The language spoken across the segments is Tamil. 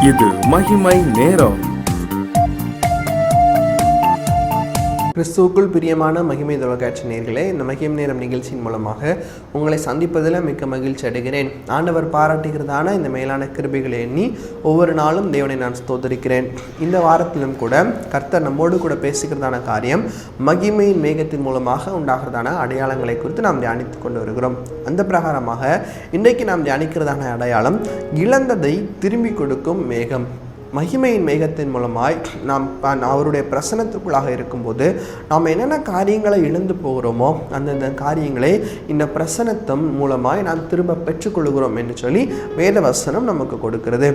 இது மகிமை நேரம். கிறிஸ்துவுக்குள் பிரியமான மகிமை தொலைக்காட்சி நேயர்களே, இந்த மகிமை நேரம் நிகழ்ச்சியின் மூலமாக உங்களை சந்திப்பதில் மிக்க மகிழ்ச்சி அடைகிறேன். ஆண்டவர் பாராட்டுகிறதான இந்த மேலான கிருபைகளை எண்ணி ஒவ்வொரு நாளும் தேவனை நான் ஸ்தோத்திரிக்கிறேன். இந்த வாரத்திலும் கூட கர்த்தர் நம்மோடு கூட பேசுகிறதான காரியம் மகிமையின் மேகத்தின் மூலமாக உண்டாகிறதான அடையாளங்களை குறித்து நாம் தியானித்து கொண்டு வருகிறோம். அந்த பிரகாரமாக இன்றைக்கு நாம் தியானிக்கிறதான அடையாளம் இழந்ததை திரும்பி கொடுக்கும் மேகம். மகிமையின் மேகத்தின் மூலமாய் நாம் அவருடைய பிரசன்னத்துக்குள்ளாக இருக்கும்போது நாம் என்னென்ன காரியங்களை இழந்து போகிறோமோ அந்தந்த காரியங்களை இந்த பிரசன்னத்தின் மூலமாய் நாம் திரும்ப பெற்றுக்கொள்கிறோம் என்று சொல்லி வேதவசனம் நமக்கு கொடுக்கிறது.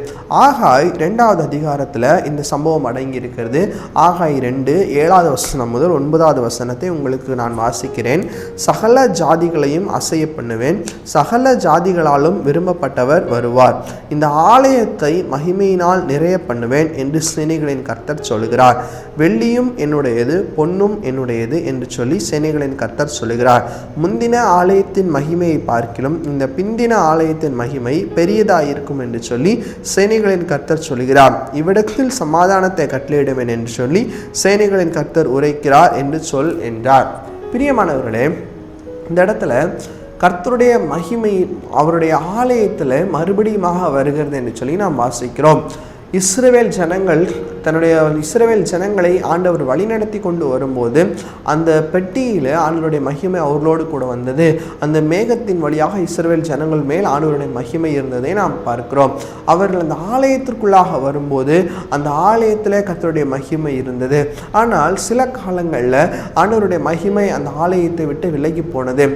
ஆகாய் 2வது அதிகாரத்தில் இந்த சம்பவம் அடங்கி இருக்கிறது. ஆகாய் 2:7 வசனம் முதல் 9வது வசனத்தை உங்களுக்கு நான் வாசிக்கிறேன். சகல ஜாதிகளையும் அசைய பண்ணுவேன், சகல ஜாதிகளாலும் விரும்பப்பட்டவர் வருவார், இந்த ஆலயத்தை மகிமையினால் நிறைய பண்ணுவேன் என்று சேனைகளின் கர்த்தர் சொல்கிறார். வெள்ளியும் என்னுடையது, பொன்னும் என்னுடையது என்று சொல்லி சேனைகளின் கர்த்தர் சொல்கிறார். முந்தின ஆலயத்தின் மகிமையை பார்க்கிலும் இந்த பிந்தின ஆலயத்தின் மகிமை பெரியதாயிருக்கும் என்று சொல்லி சேனைகளின் கர்த்தர் சொல்கிறார். இவ்விடத்தில் சமாதானத்தை கட்டளையிடுவேன் என்று சொல்லி சேனைகளின் கர்த்தர் உரைக்கிறார் என்று சொல் என்றார். பிரியமானவர்களே, இந்த இடத்துல கர்த்தருடைய மகிமை அவருடைய ஆலயத்தில் மறுபடியுமாக வருகிறது என்று சொல்லி நாம் வாசிக்கிறோம். இஸ்ரவேல் ஜனங்களை ஆண்டவர் வழிநடத்தி கொண்டு வரும்போது அந்த பெட்டியில் ஆண்டவருடைய மகிமை அவர்களோடு கூட வந்தது. அந்த மேகத்தின் வழியாக இஸ்ரவேல் ஜனங்கள் மேல் ஆண்டவருடைய மகிமை இருந்ததை நாம் பார்க்கிறோம். அவர்கள் அந்த ஆலயத்திற்குள்ளாக வரும்போது அந்த ஆலயத்தில் கர்த்தருடைய மகிமை இருந்தது. ஆனால் சில காலங்களில் ஆண்டவருடைய மகிமை அந்த ஆலயத்தை விட்டு விலகி போனது.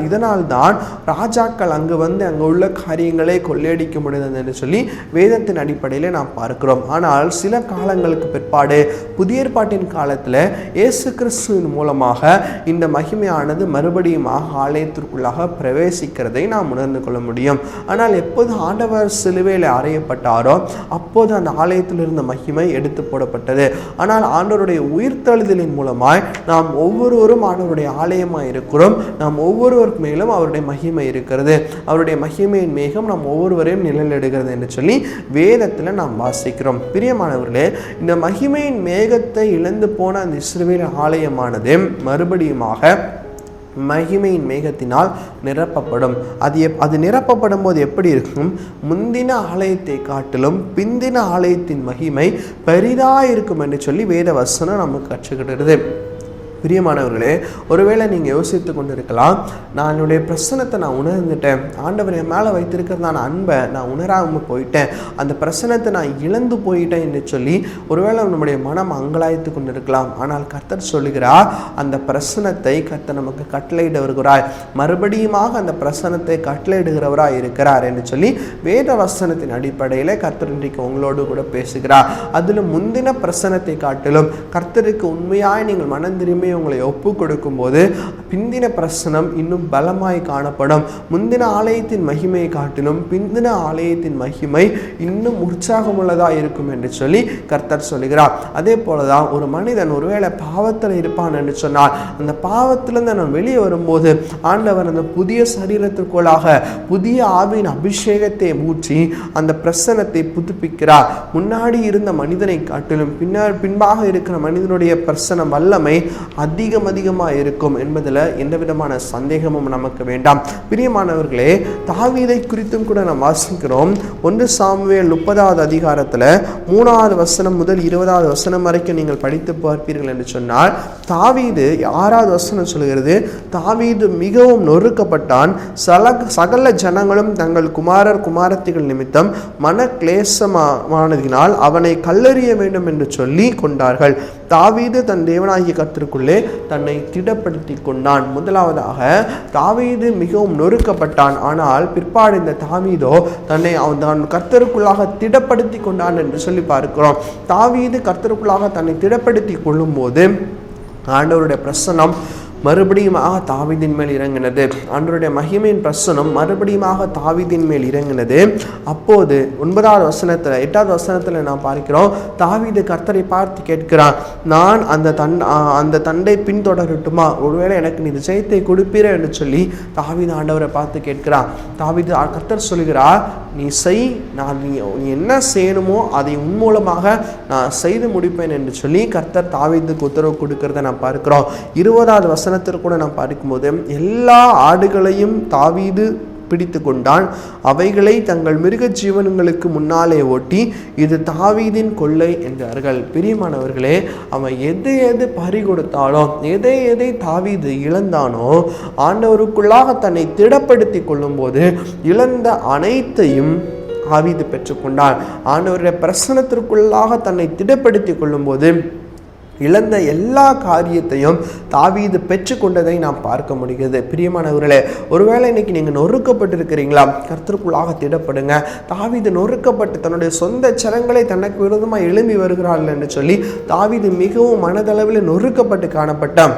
இதனால் தான் ராஜாக்கள் அங்கு வந்து அங்கு உள்ள காரியங்களை கொள்ளையடிக்க முடிந்தது என்று சொல்லி வேதத்தின் அடிப்படையில் நாம் பார்க்கிறோம். ஆனால் சில காலங்களுக்கு பிற்பாடு புதிய ஏற்பாட்டின் காலத்தில் இயேசு கிறிஸ்துவின் மூலமாக இந்த மகிமையானது மறுபடியுமாக ஆலயத்திற்குள்ளாக பிரவேசிக்கிறதை நாம் உணர்ந்து கொள்ள முடியும். ஆனால் எப்போது ஆண்டவர் சிலுவையில் அறையப்பட்டாரோ அப்போது அந்த ஆலயத்தில் இருந்த மகிமை எடுத்து போடப்பட்டது. ஆனால் ஆண்டவருடைய உயிர்த்தெழுதலின் மூலமாய் நாம் ஒவ்வொருவரும் ஆண்டவருடைய ஆலயமாக இருக்கிறோம். நாம் ஒவ்வொருவருக்கு மேலும் அவருடைய மகிமை இருக்கிறது. அவருடைய மகிமையின் மேகம் நாம் ஒவ்வொருவரையும் நிழலிடுகிறது என்று சொல்லி வேதத்தில் நாம் வாசிக்கிறோம். பிரியமானவர்களே, இந்த மகிமையின் மேகத்தை இழந்து போன அந்த இஸ்ரவேல் ஆலயமானது மறுபடியுமாக மகிமையின் மேகத்தினால் நிரப்பப்படும். அது நிரப்பப்படும் போது எப்படி இருக்கும்? முந்தின ஆலயத்தை காட்டிலும் பிந்தின ஆலயத்தின் மகிமை பெரிதாக இருக்கும் என்று சொல்லி வேத வசனம் நமக்கு கற்றுக்கிடுறது. பிரியமானவர்களே, ஒருவேளை நீங்கள் யோசித்து கொண்டு இருக்கலாம், நான் என்னுடைய பிரசன்னத்தை நான் உணர்ந்துட்டேன், ஆண்டவர் என் மேலே வைத்திருக்கிறதான அன்பை நான் உணராமல் போயிட்டேன், அந்த பிரசன்னத்தை நான் இழந்து போயிட்டேன் என்று சொல்லி ஒருவேளை நம்முடைய மனம் அங்கலாய்த்து கொண்டு இருக்கலாம். ஆனால் கர்த்தர் சொல்லுகிறார், அந்த பிரசன்னத்தை கர்த்தர் நமக்கு கட்டளையிட வருகிறார், மறுபடியுமாக அந்த பிரசன்னத்தை கட்டளையிடுகிறவராக இருக்கிறார் என்று சொல்லி வேத வசனத்தின் அடிப்படையில் கர்த்தர் இன்றைக்கு உங்களோடு கூட பேசுகிறார். அதில் முந்தின பிரசன்னத்தை காட்டிலும் கர்த்தருக்கு உண்மையாய் நீங்கள் மனம் திரும்பி உங்களை ஒப்பு கொடுக்கும் போது பிந்தின பிரசனம் இன்னும் பலமாய் காணப்படும். முந்தின ஆலயத்தின் மகிமையை காட்டிலும் பிந்தின ஆலயத்தின் மகிமை இன்னும் உற்சாகமுள்ளதா இருக்கும் என்று சொல்லி கர்த்தர் சொல்கிறார். அதே போலதான் ஒரு மனிதன் ஒருவேளை பாவத்தில் இருப்பான் என்று சொன்னால் அந்த பாவத்திலிருந்து நான் வெளியே வரும்போது ஆண்டவர் அந்த புதிய சரீரத்திற்குள்ளாக புதிய ஆவியின் அபிஷேகத்தை ஊற்றி அந்த பிரசனத்தை புதுப்பிக்கிறார். முன்னாடி இருந்த மனிதனை காட்டிலும் பின்பாக இருக்கிற மனிதனுடைய பிரசனம் வல்லமை அதிகமாக இருக்கும் என்பதில் எந்த விதமான சந்தேகமும் நமக்கு வேண்டாம். பிரியமானவர்களே, தாவீதை குறித்தும் கூட நாம் வாசிக்கிறோம். 1 சாமுவேல் 30வது அதிகாரத்தில் 3வது வசனம் முதல் 20வது வசனம் வரைக்கும் நீங்கள் படித்து பார்ப்பீர்கள் என்று சொன்னால் தாவீது 6வது வசனம் சொல்கிறது, தாவீது மிகவும் நொறுக்கப்பட்டான், சகல ஜனங்களும் தங்கள் குமாரத்திகள் நிமித்தம் மன கிளேசமானதினால் அவனை கல்லெறிய வேண்டும் என்று சொல்லி கொண்டார்கள். தாவீது தன் தேவனாகிய கர்த்தருக்குள்ளே தன்னை திடப்படுத்தி கொண்டான். முதலாவதாக தாவீது மிகவும் நொறுக்கப்பட்டான். ஆனால் பிற்பாடு இந்த தாவீதோ தன்னை அவன் கர்த்தருக்குள்ளாக திடப்படுத்தி கொண்டான் என்று சொல்லி பார்க்கிறோம். தாவீது கர்த்தருக்குள்ளாக தன்னை திடப்படுத்தி கொள்ளும் போது ஆண்டவருடைய பிரசன்னம் மறுபடியுமாக தாவீதின் மேல் இறங்கினது. ஆண்டவருடைய மகிமையின் பிரசனம் மறுபடியுமாக தாவீதின் மேல் இறங்கினது. அப்போது 9வது வசனத்தில் 8வது வசனத்தில் நாம் பார்க்கிறோம், தாவீது கர்த்தரை பார்த்து கேட்கிறான், நான் அந்த தண்டை பின்தொடரட்டுமா? ஒருவேளை எனக்கு நீ ஜெயத்தை கொடுப்பீர என்று சொல்லி தாவீது ஆண்டவரை பார்த்து கேட்கிறான். தாவீது கர்த்தர் சொல்கிறார், நீ செய், நீ என்ன செய்யணுமோ அதை உன் மூலமாக நான் செய்து முடிப்பேன் என்று சொல்லி கர்த்தர் தாவீதுக்கு உத்தரவு கொடுக்கிறத நாம் பார்க்கிறோம். 20வது வசனத்தில் கூட நாம் பார்க்கும்போது, எல்லா ஆடுகளையும் தாவீது பிடித்து கொண்டான், அவைகளை தங்கள் மிருக ஜீவன்களுக்கு முன்னாலே ஓட்டி இது தாவீதின் கொள்ளை என்றார்கள். பிரியமானவர்களே, அவன் எது பறி கொடுத்தாலும் எதை தாவீது இழந்தானோ, ஆண்டவருக்குள்ளாக தன்னை திடப்படுத்தி கொள்ளும் போது இழந்த அனைத்தையும் தாவீது பெற்றுக்கொண்டான். ஆண்டவருடைய பிரசனத்திற்குள்ளாக தன்னை திடப்படுத்தி கொள்ளும் போது இழந்த எல்லா காரியத்தையும் தாவீது பெற்றுக்கொண்டதை நாம் பார்க்க முடிகிறது. பிரியமானவர்களே, ஒருவேளை இன்னைக்கு நீங்கள் நொறுக்கப்பட்டிருக்கிறீங்களா? கர்த்தருக்குள்ளாக திடப்படுங்க. தாவீது நொறுக்கப்பட்டு தன்னுடைய சொந்த சரங்களை தனக்கு விரோதமாக எழும்பி வருகிறார்கள் என்று சொல்லி தாவீது மிகவும் மனதளவில் நொறுக்கப்பட்டு காணப்பட்டான்.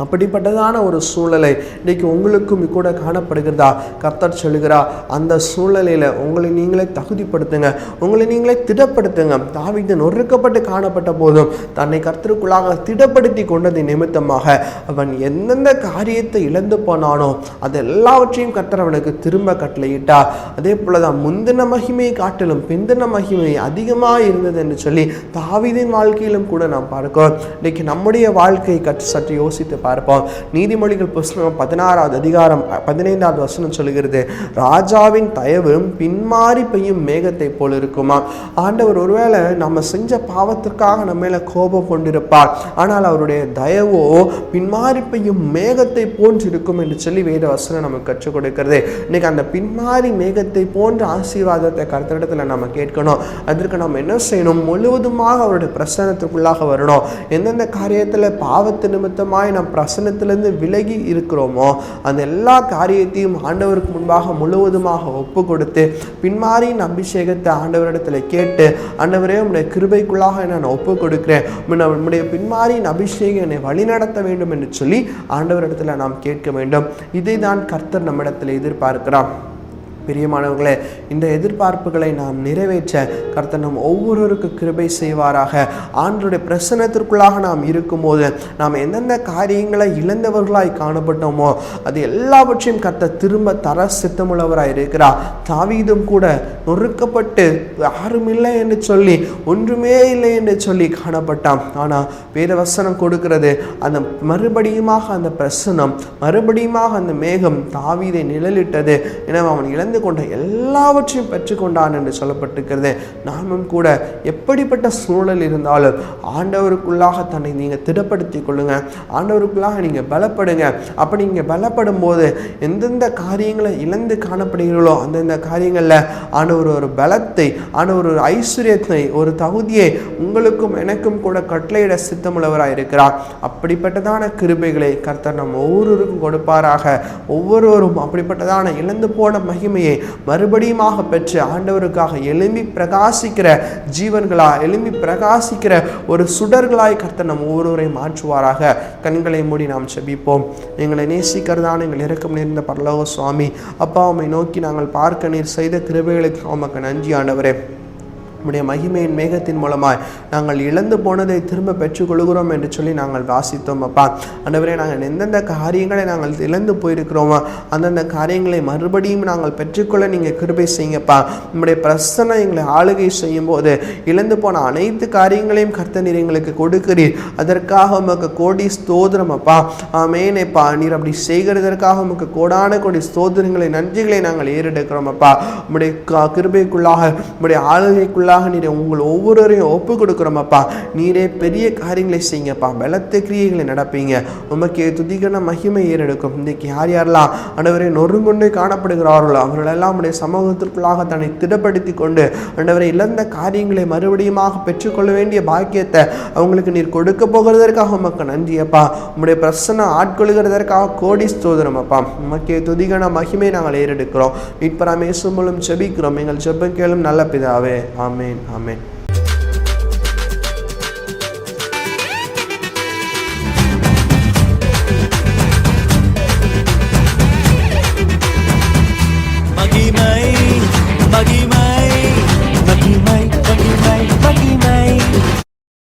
அப்படிப்பட்டதான ஒரு சூழலை இன்றைக்கு உங்களுக்கும் கூட காணப்படுகிறதா? கர்த்தர் சொல்லுகிறா, அந்த சூழலையில் உங்களை நீங்களே தகுதிப்படுத்துங்க, உங்களை நீங்களே திடப்படுத்துங்க. தாவீது நொறுக்கப்பட்டு காணப்பட்ட போதும் தன்னை கர்த்தருக்குள்ளாக திடப்படுத்தி கொண்டது நிமித்தமாக அவன் எந்தெந்த காரியத்தை இழந்து போனானோ அது எல்லாவற்றையும் கர்த்தர் அவனுக்கு திரும்ப கட்டளையிட்டார். அதே போலதான் முந்தின மகிமையை காட்டிலும் பிந்தின மகிமை அதிகமாக இருந்தது என்று சொல்லி தாவீதின் வாழ்க்கையிலும் கூட நாம் பார்க்கிறோம். இன்றைக்கு நம்முடைய வாழ்க்கையை சற்று யோசித்து பார்ப்போம். நீதிமொழிகள் புஸ்தகம் 16வது அதிகாரம் 15வது வசனம் சொல்லுகிறது, ராஜாவின் தயவு பின்மாறி பெய்யும் மேகத்தை போல் இருக்குமா? ஆண்டவர் ஒருவேளை நம்ம செஞ்ச பாவத்திற்காக நம்ம மேல கோபம் கொண்டிருப்பார், ஆனால் அவருடைய தயவோ பின்மாறி பெய்யும் மேகத்தை போன்று இருக்கும் என்று சொல்லி வேத வசனம் நமக்கு கற்றுக் கொடுக்கிறது. இன்னைக்கு அந்த பின்மாறி மேகத்தை போன்ற ஆசீர்வாதத்தை கர்த்தரிடத்துல நம்ம கேட்கணும். அதற்கு நம்ம என்ன செய்யணும்? முழுவதுமாக அவருடைய பிரசன்னத்திற்குள்ளாக வரணும். எந்தெந்த காரியத்துல பாவத்து நிமித்தமாய் நாம் பிரசன்னத்திலிருந்து விலகி இருக்கிறோமோ அந்த எல்லா காரியத்தையும் ஆண்டவருக்கு முன்பாக முழுவதுமாக ஒப்பு கொடுத்து பின்மாரியின் அபிஷேகத்தை ஆண்டவரிடத்தில் கேட்டு, ஆண்டவரே உம்முடைய கிருபைக்குள்ளாக நான் ஒப்பு கொடுக்கிறேன், உம்முடைய பின்மாரியின் அபிஷேகம் என்னை வழிநடத்த வேண்டும் என்று சொல்லி ஆண்டவரிடத்தில் நாம் கேட்க வேண்டும். இதை தான் கர்த்தர் நம்மிடத்தில் எதிர்பார்க்கிறார். பிரியமானவர்களே, இந்த எதிர்பார்ப்புகளை நாம் நிறைவேற்ற கர்த்தர் நம் ஒவ்வொருவருக்கு கிருபை செய்வாராக. ஆண்டவருடைய பிரசன்னத்திற்குள்ளாக நாம் இருக்கும்போது நாம் எந்தெந்த காரியங்களை இழந்தவர்களாய் காணப்பட்டோமோ அது எல்லாவற்றையும் கர்த்தர் திரும்ப தர சித்தமுள்ளவராய் இருக்கிறார். தாவீதும் கூட நொறுக்கப்பட்டு யாரும் இல்லை என்று சொல்லி, ஒன்றுமே இல்லை என்று சொல்லி காணப்பட்டான். ஆனால் வேதவசனம் கொடுக்கிறது, அந்த மறுபடியுமாக அந்த பிரசன்னம், மறுபடியுமாக அந்த மேகம் தாவீதை நிழலிட்டது. எனவே அவன் இழந்து கொண்ட எல்லாவற்றையும் பெற்றுக்கொண்டான் என்று சொல்லப்பட்டிருக்கிறது. நாமும் கூட எப்படிப்பட்ட சூழல் இருந்தாலும் ஆண்டவருக்குள்ளாக தன்னை நீங்க திடப்படுத்தி கொள்ளுங்க, ஆண்டவருக்குள்ளாக நீங்க பலப்படுங்க. அப்படி நீங்க பலப்படும் போது எந்தெந்த காரியங்களை இழந்து காணப்படுகிறீர்களோ அந்தந்த காரியங்கள்ல ஆண்டவர் ஒரு பலத்தை, ஆண்டவர் ஒரு ஐஸ்வர்யத்தை, ஒரு தகுதியை உங்களுக்கும் எனக்கும் கூட கட்டளையிட சித்தமுள்ளவராக இருக்கிறார். அப்படிப்பட்டதான கிருபைகளை கர்த்தர் நம் ஒவ்வொருவருக்கும் கொடுப்பாராக. ஒவ்வொருவரும் அப்படிப்பட்டதான இழந்து போன மகிமையை மறுபடியுமாக பெற்று ஆண்டவருக்காக எழும்பி பிரகாசிக்கிற ஜீவன்களா, எழும்பி பிரகாசிக்கிற ஒரு சுடர்களாய் கர்த்தர் நம் ஒவ்வொருவரையும் மாற்றுவாராக. கண்களை மூடி நாம் செபிப்போம். எங்களை நேசிக்கிறதான எங்கள் இரக்கம் நிறைந்த பரலோக சுவாமி, அப்பா, உம்மை நோக்கி நாங்கள் பார்க்க நீர் செய்த கிருபைகளுக்கு உமக்கு நன்றி ஆண்டவரே. உம்முடைய மகிமையின் மேகத்தின் மூலமாய் நாங்கள் இழந்து போனதை திரும்ப பெற்றுக்கொள்கிறோம் என்று சொல்லி நாங்கள் வாசித்தோம். அப்பா ஆண்டவரே, நாங்கள் எந்தெந்த காரியங்களை நாங்கள் இழந்து போயிருக்கிறோமோ அந்தந்த காரியங்களை மறுபடியும் நாங்கள் பெற்றுக்கொள்ள நீங்கள் கிருபை செய்யுங்கப்பா. உம்முடைய பிரசன்னம் எங்களை ஆளுகை செய்யும் போது இழந்து போன அனைத்து காரியங்களையும் கர்த்தர் நீர் எங்களுக்கு கொடுக்கிறீர். அதற்காக உமக்கு கோடி ஸ்தோத்திரம் அப்பா. ஆமேனேப்பா. நீர் அப்படி செய்கிறதற்காக உமக்கு கோடான கோடி ஸ்தோத்திரங்களை, நன்றிகளை நாங்கள் ஏறெடுக்கிறோம் அப்பா. உம்முடைய கிருபைக்குள்ளாக, உம்முடைய ஆளுகைக்குள்ளாக நீரை உங்கள் ஒவ்வொருவரையும் ஒப்பு கொடுக்கிறோம் அப்பா. நீரே பெரிய காரியங்களை செய்யுங்கப்பா, பலத்த கிரியைகளை நடப்பீங்க. உமக்கு துதிகன மகிமை ஏறெடுக்கும். இன்றைக்கு யார் யாரெல்லாம் ஆண்டவரை நொறுங்கொண்டு காணப்படுகிறார்களோ அவர்களெல்லாம் உடைய சமூகத்திற்குள்ளாக தன்னை திடப்படுத்தி கொண்டு ஆண்டவரை இழந்த காரியங்களை மறுபடியுமாக பெற்றுக்கொள்ள வேண்டிய பாக்கியத்தை அவங்களுக்கு நீர் கொடுக்க போகிறதற்காக உமக்கு நன்றி அப்பா. உம்முடைய பிரசன்னம் ஆட்கொள்கிறதற்காக கோடி ஸ்தோத்திரம் அப்பா. உமக்கு துதிகன மகிமை நாங்கள் ஏறெடுக்கிறோம். மீட்பராம் இயேசு மூலம் ஜெபிக்கிறோம் எங்கள் ஜெபம் கேளும் நல்ல பிதாவே. ஆமென். ஆமென்.